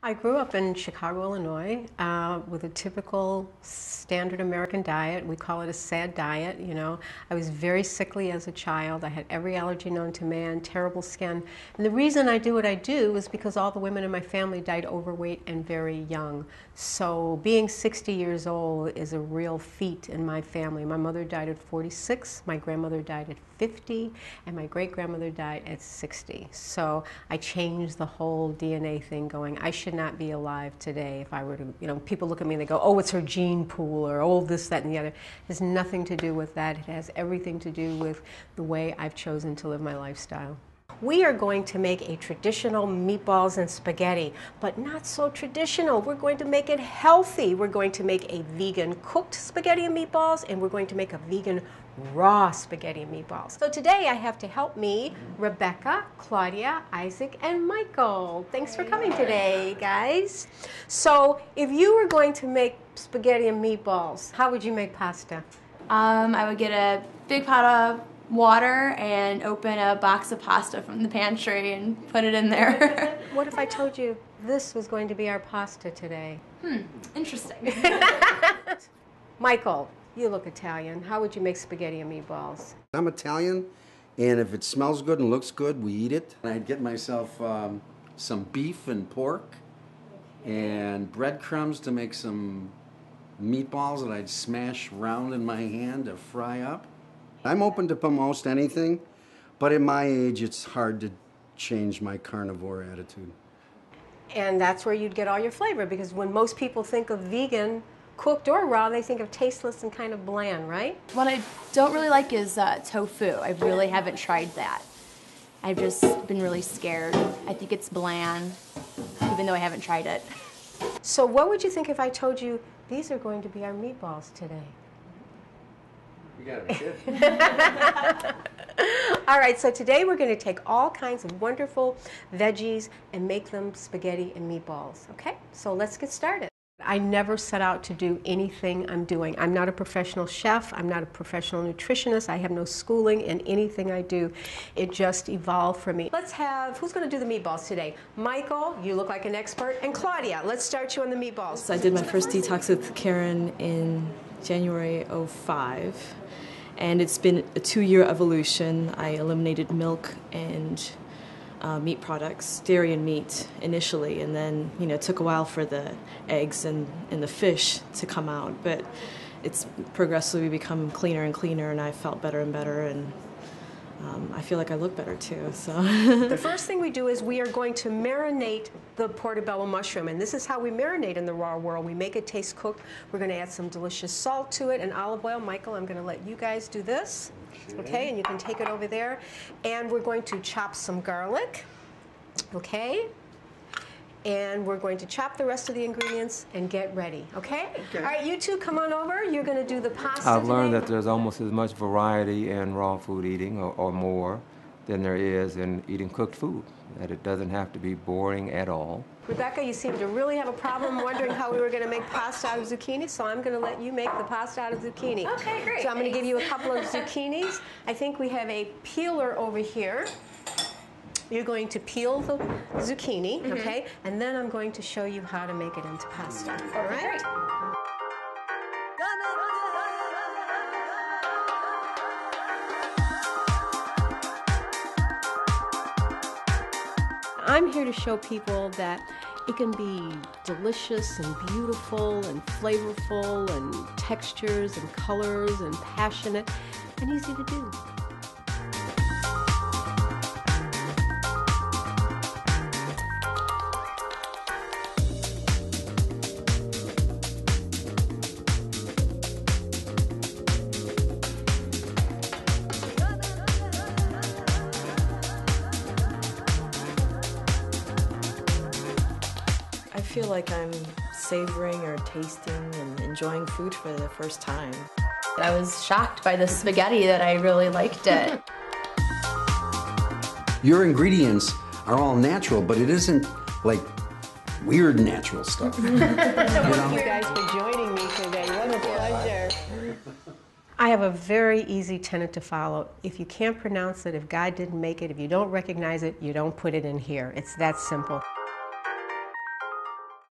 I grew up in Chicago, Illinois, with a typical standard American diet. We call it a SAD diet, you know. I was very sickly as a child. I had every allergy known to man, terrible skin. And the reason I do what I do is because all the women in my family died overweight and very young. So being 60 years old is a real feat in my family. My mother died at 46, my grandmother died at 50, and my great-grandmother died at 60. So I changed the whole DNA thing going. I should not be alive today if I were to, you know, people look at me and they go, oh, it's her gene pool, or oh, this, that, and the other. It has nothing to do with that. It has everything to do with the way I've chosen to live my lifestyle. We are going to make a traditional meatballs and spaghetti, but not so traditional. We're going to make it healthy. We're going to make a vegan cooked spaghetti and meatballs, and we're going to make a vegan raw spaghetti and meatballs. So today I have to help me Rebecca, Claudia, Isaac, and Michael. Thanks for coming today, guys. So if you were going to make spaghetti and meatballs, how would you make pasta? I would get a big pot of water and open a box of pasta from the pantry and put it in there. What if I told you this was going to be our pasta today? Interesting. Michael, you look Italian. How would you make spaghetti and meatballs? I'm Italian, and if it smells good and looks good, we eat it. I'd get myself some beef and pork and breadcrumbs to make some meatballs that I'd smash round in my hand to fry up. I'm open to most anything, but at my age, it's hard to change my carnivore attitude. And that's where you'd get all your flavor, because when most people think of vegan, cooked or raw, they think of tasteless and kind of bland, right? What I don't really like is tofu. I really haven't tried that. I've just been really scared. I think it's bland, even though I haven't tried it. So what would you think if I told you these are going to be our meatballs today? You gotta be kidding. All right, so today we're going to take all kinds of wonderful veggies and make them spaghetti and meatballs, okay? So let's get started. I never set out to do anything I'm doing. I'm not a professional chef. I'm not a professional nutritionist. I have no schooling in anything I do. It just evolved for me. Let's have, who's going to do the meatballs today? Michael, you look like an expert. And Claudia, let's start you on the meatballs. So I did my first detox with Karyn in January '05. And it's been a 2-year evolution. I eliminated milk and meat products, dairy and meat initially, and then, you know, it took a while for the eggs and the fish to come out, but it's progressively become cleaner and cleaner, and I felt better and better, and I feel like I look better too. So the first thing we do is we are going to marinate the portobello mushroom, and this is how we marinate in the raw world. We make it taste cooked. We're going to add some delicious salt to it and olive oil. Michael, I'm going to let you guys do this. Okay, and you can take it over there. And we're going to chop some garlic. Okay. And we're going to chop the rest of the ingredients and get ready, okay? All right, you two come on over. You're going to do the pasta I've learned today. that there's almost as much variety in raw food eating, or more, than there is in eating cooked food, that it doesn't have to be boring at all. Rebecca, you seem to really have a problem wondering how we were going to make pasta out of zucchini, so I'm going to let you make the pasta out of zucchini. Okay, great. So I'm going to give you a couple of zucchinis. I think we have a peeler over here. You're going to peel the zucchini, okay? And then I'm going to show you how to make it into pasta, all right? I'm here to show people that it can be delicious and beautiful and flavorful and textures and colors and passionate and easy to do. I feel like I'm savoring or tasting and enjoying food for the first time. I was shocked by the spaghetti that I really liked it. Your ingredients are all natural, but it isn't like weird natural stuff. Thank you guys for joining me today. What a pleasure. I have a very easy tenet to follow. If you can't pronounce it, if God didn't make it, if you don't recognize it, you don't put it in here. It's that simple.